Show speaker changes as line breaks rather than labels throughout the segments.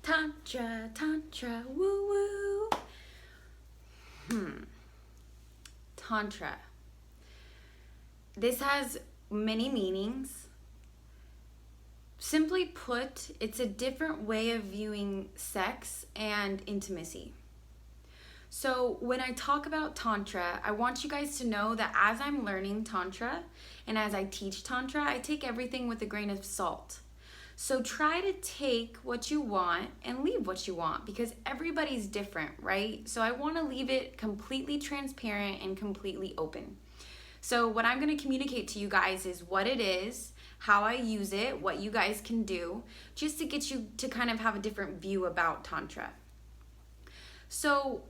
Tantra, Tantra, woo woo. Tantra. This has many meanings. Simply put, it's a different way of viewing sex and intimacy. So when I talk about Tantra, I want you guys to know that as I'm learning Tantra and as I teach Tantra, I take everything with a grain of salt. So try to take what you want and leave what you want, because everybody's different, right? So I want to leave it completely transparent and completely open. So what I'm going to communicate to you guys is what it is, how I use it, what you guys can do, just to get you to kind of have a different view about Tantra. So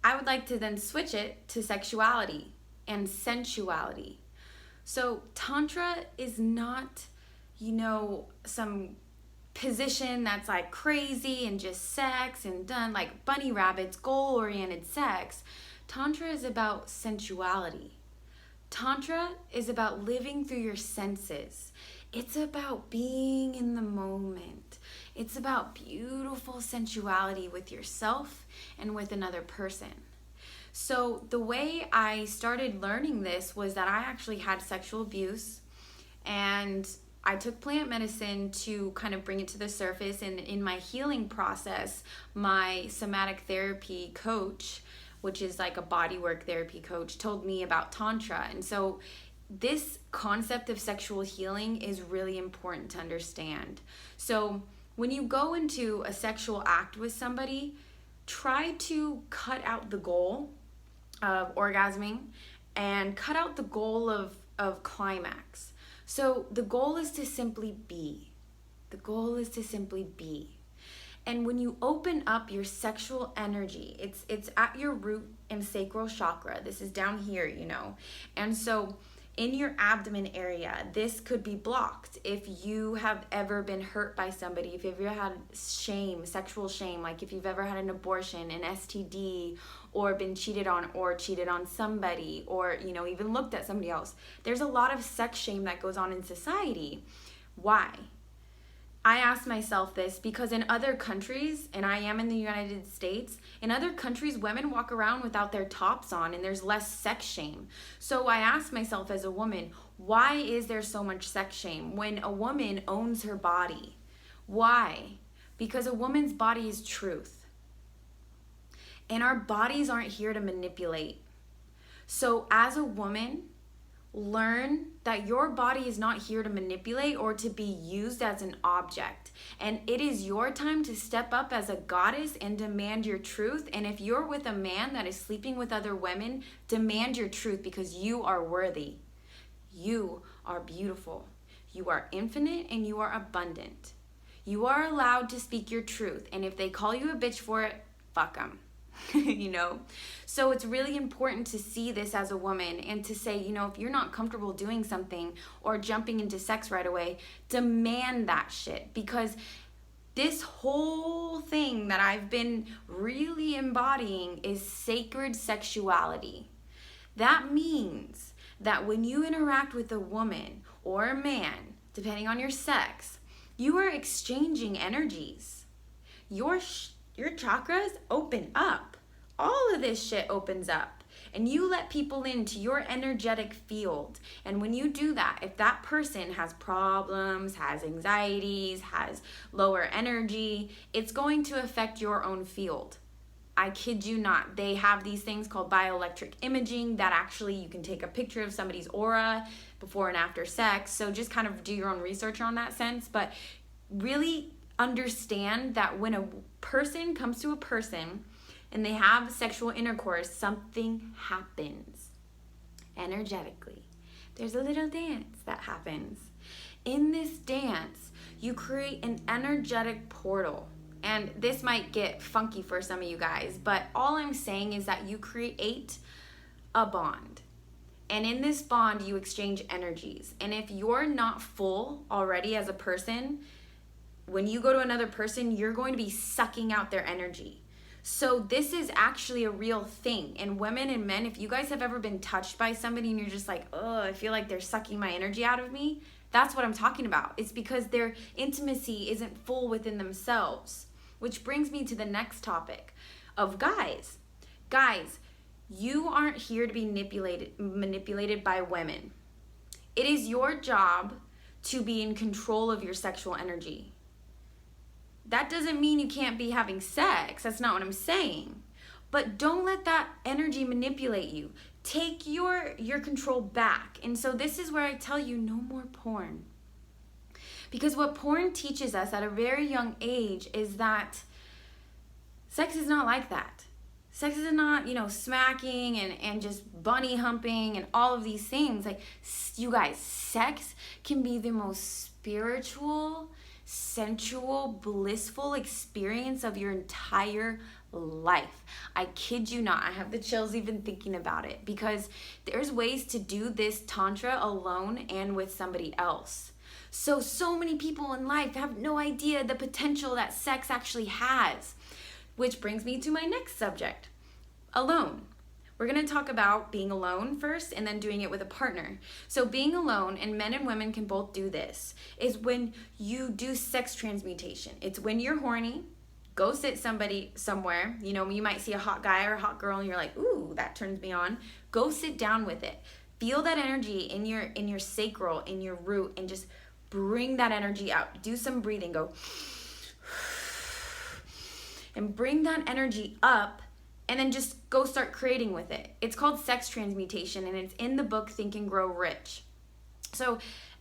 I would like to then switch it to sexuality and sensuality. So Tantra is not, some position that's like crazy and just sex and done like bunny rabbits, goal-oriented sex. Tantra is about sensuality. Tantra is about living through your senses. It's about being in the moment. It's about beautiful sensuality with yourself and with another person. So the way I started learning this was that I actually had sexual abuse, and I took plant medicine to kind of bring it to the surface. And in my healing process, my somatic therapy coach, which is like a bodywork therapy coach, told me about Tantra. And so this concept of sexual healing is really important to understand. So when you go into a sexual act with somebody, try to cut out the goal of orgasming and cut out the goal of climax. So the goal is to simply be. The goal is to simply be. And when you open up your sexual energy, it's at your root and sacral chakra. This is down here, And so in your abdomen area, this could be blocked. If you have ever been hurt by somebody, if you've ever had shame, sexual shame, like if you've ever had an abortion, an STD, or been cheated on somebody, or, even looked at somebody else. There's a lot of sex shame that goes on in society. Why? I asked myself this because in other countries, and I am in the United States, in other countries, women walk around without their tops on and there's less sex shame. So I asked myself as a woman, why is there so much sex shame when a woman owns her body? Why? Because a woman's body is truth. And our bodies aren't here to manipulate. So as a woman, learn that your body is not here to manipulate or to be used as an object. And it is your time to step up as a goddess and demand your truth. And if you're with a man that is sleeping with other women, demand your truth, because you are worthy. You are beautiful. You are infinite and you are abundant. You are allowed to speak your truth. And if they call you a bitch for it, fuck them. So it's really important to see this as a woman and to say, if you're not comfortable doing something or jumping into sex right away, demand that shit. Because this whole thing that I've been really embodying is sacred sexuality. That means that when you interact with a woman or a man, depending on your sex, you are exchanging energies. Your chakras open up. All of this shit opens up. And you let people into your energetic field. And when you do that, if that person has problems, has anxieties, has lower energy, it's going to affect your own field. I kid you not. They have these things called bioelectric imaging that actually you can take a picture of somebody's aura before and after sex. So just kind of do your own research on that sense. But really understand that when a person comes to a person and they have sexual intercourse, something happens energetically. There's a little dance that happens. In this dance, you create an energetic portal. And this might get funky for some of you guys, but all I'm saying is that you create a bond. And in this bond, you exchange energies. And if you're not full already as a person, when you go to another person, you're going to be sucking out their energy. So this is actually a real thing. And women and men, if you guys have ever been touched by somebody and you're just like, oh, I feel like they're sucking my energy out of me, That's what I'm talking about. It's because their intimacy isn't full within themselves. Which brings me to the next topic of guys. Guys, you aren't here to be manipulated by women. It is your job to be in control of your sexual energy. That doesn't mean you can't be having sex. That's not what I'm saying. But don't let that energy manipulate you. Take your control back. And so this is where I tell you, no more porn. Because what porn teaches us at a very young age is that sex is not like that. Sex is not, smacking and just bunny humping and all of these things. Like, you guys, sex can be the most spiritual, sensual, blissful experience of your entire life. I kid you not. I have the chills even thinking about it, because there's ways to do this Tantra alone and with somebody else. So many people in life have no idea the potential that sex actually has. Which brings me to my next subject, alone. We're going to talk about being alone first and then doing it with a partner. So being alone, and men and women can both do this, is when you do sex transmutation. It's when you're horny, go sit somebody somewhere. You might see a hot guy or a hot girl and you're like, ooh, that turns me on. Go sit down with it. Feel that energy in your sacral, in your root, and just bring that energy out. Do some breathing. Go and bring that energy up, and then just go start creating with it. It's called sex transmutation, and it's in the book Think and Grow Rich. So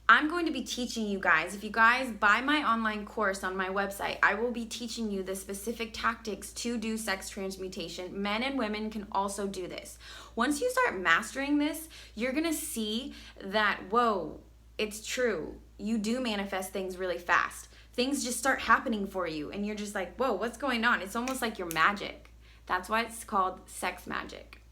I'm going to be teaching you guys, if you guys buy my online course on my website, I will be teaching you the specific tactics to do sex transmutation. Men and women can also do this. Once you start mastering this, you're gonna see that, whoa, it's true. You do manifest things really fast. Things just start happening for you, and you're just like, whoa, what's going on? It's almost like you're magic. That's why it's called sex magic.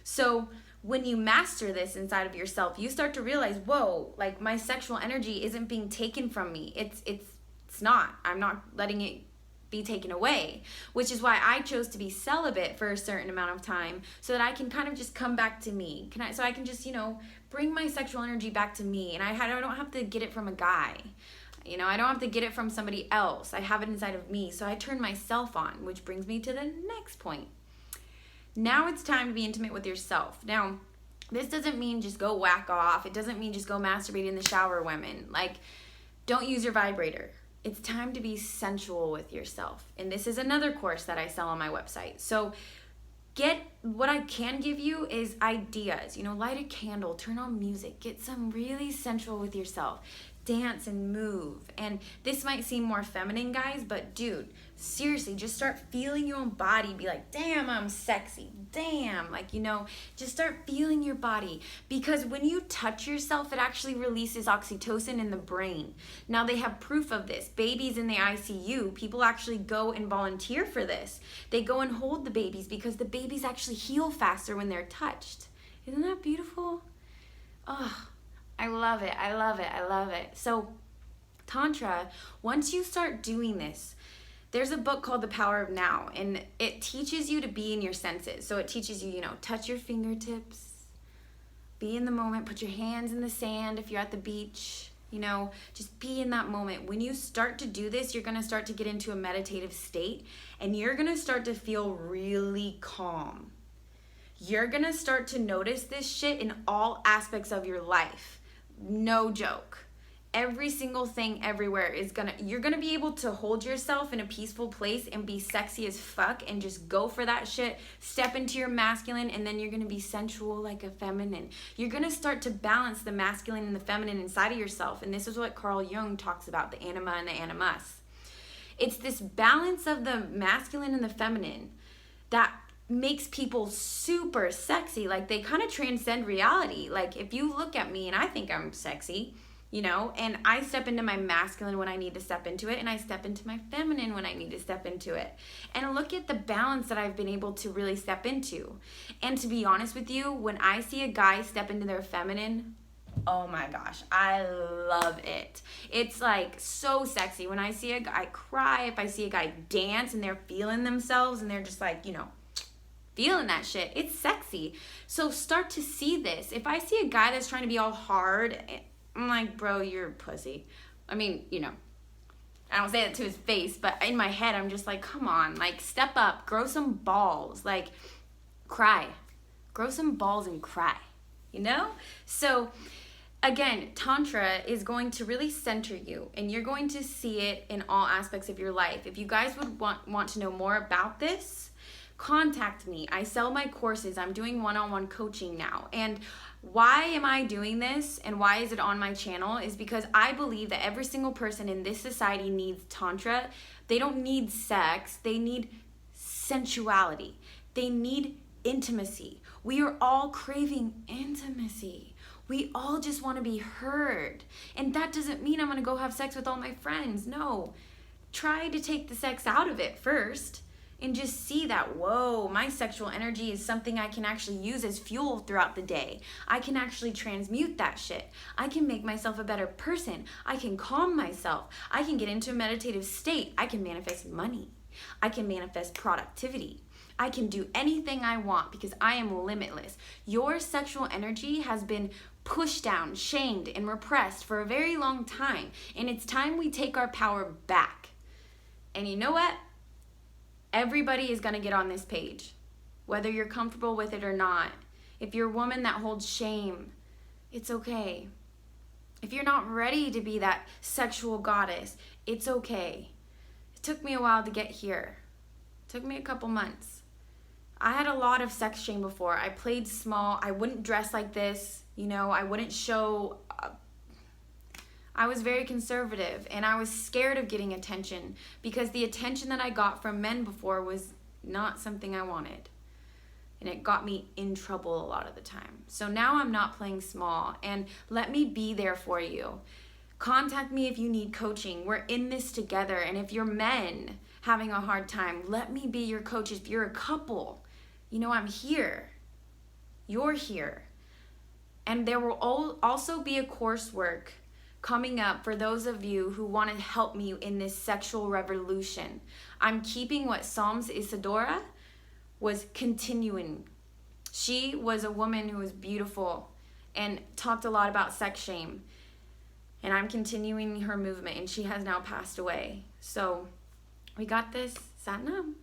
So when you master this inside of yourself, you start to realize, whoa, like my sexual energy isn't being taken from me. It's not. I'm not letting it be taken away, which is why I chose to be celibate for a certain amount of time, so that I can kind of just come back to me. So I can just, bring my sexual energy back to me, and I don't have to get it from a guy. I don't have to get it from somebody else. I have it inside of me. So I turn myself on, which brings me to the next point. Now it's time to be intimate with yourself. Now, this doesn't mean just go whack off. It doesn't mean just go masturbate in the shower, women. Like, don't use your vibrator. It's time to be sensual with yourself. And this is another course that I sell on my website. So what I can give you is ideas. Light a candle, turn on music, get some really sensual with yourself. Dance and move. And this might seem more feminine, guys, but dude, seriously, just start feeling your own body. Be like, damn, I'm sexy. Damn, just start feeling your body. Because when you touch yourself, it actually releases oxytocin in the brain. Now, they have proof of this. Babies in the ICU, people actually go and volunteer for this. They go and hold the babies because the babies actually heal faster when they're touched. Isn't that beautiful? Oh, I love it. I love it. I love it. So Tantra, once you start doing this, there's a book called The Power of Now, and it teaches you to be in your senses. So it teaches you, touch your fingertips, be in the moment, put your hands in the sand if you're at the beach, just be in that moment. When you start to do this, you're going to start to get into a meditative state, and you're going to start to feel really calm. You're going to start to notice this shit in all aspects of your life. No joke. Every single thing everywhere you're gonna be able to hold yourself in a peaceful place and be sexy as fuck and just go for that shit. Step into your masculine, and then you're gonna be sensual like a feminine. You're gonna start to balance the masculine and the feminine inside of yourself. And this is what Carl Jung talks about, the anima and the animus. It's this balance of the masculine and the feminine that makes people super sexy. Like, they kind of transcend reality. Like, if you look at me and I think I'm sexy, and I step into my masculine when I need to step into it, and I step into my feminine when I need to step into it. And look at the balance that I've been able to really step into. And to be honest with you, when I see a guy step into their feminine, oh my gosh, I love it. It's like so sexy. When I see a guy cry, if I see a guy dance and they're feeling themselves and they're just like, feeling that shit, it's sexy. So start to see this. If I see a guy that's trying to be all hard, I'm like, bro, you're a pussy. I mean, you know, I don't say that to his face, but in my head, I'm just like, come on, like, step up, grow some balls, like, cry. Grow some balls and cry, you know? So, again, Tantra is going to really center you, and you're going to see it in all aspects of your life. If you guys would want to know more about this, contact me. I sell my courses. I'm doing one-on-one coaching now. And why am I doing this and why is it on my channel is because I believe that every single person in this society needs Tantra. They don't need sex. They need sensuality. They need intimacy. We are all craving intimacy. We all just want to be heard. And that doesn't mean I'm going to go have sex with all my friends. No. Try to take the sex out of it first and just see that, whoa, my sexual energy is something I can actually use as fuel throughout the day. I can actually transmute that shit. I can make myself a better person. I can calm myself. I can get into a meditative state. I can manifest money. I can manifest productivity. I can do anything I want because I am limitless. Your sexual energy has been pushed down, shamed, and repressed for a very long time. And it's time we take our power back. And you know what? Everybody is going to get on this page, whether you're comfortable with it or not. If you're a woman that holds shame, it's okay. If you're not ready to be that sexual goddess, it's okay. It took me a while to get here. It took me a couple months. I had a lot of sex shame before. I played small. I wouldn't dress like this. You know, I wouldn't show. I was very conservative, and I was scared of getting attention because the attention that I got from men before was not something I wanted. And it got me in trouble a lot of the time. So now I'm not playing small, and let me be there for you. Contact me if you need coaching. We're in this together. And if you're men having a hard time, let me be your coach. If you're a couple, you know, I'm here. You're here. And there will also be a coursework coming up for those of you who want to help me in this sexual revolution. I'm keeping what Psalms Isadora was continuing. She was a woman who was beautiful and talked a lot about sex shame. And I'm continuing her movement, and she has now passed away. So we got this. Satnam.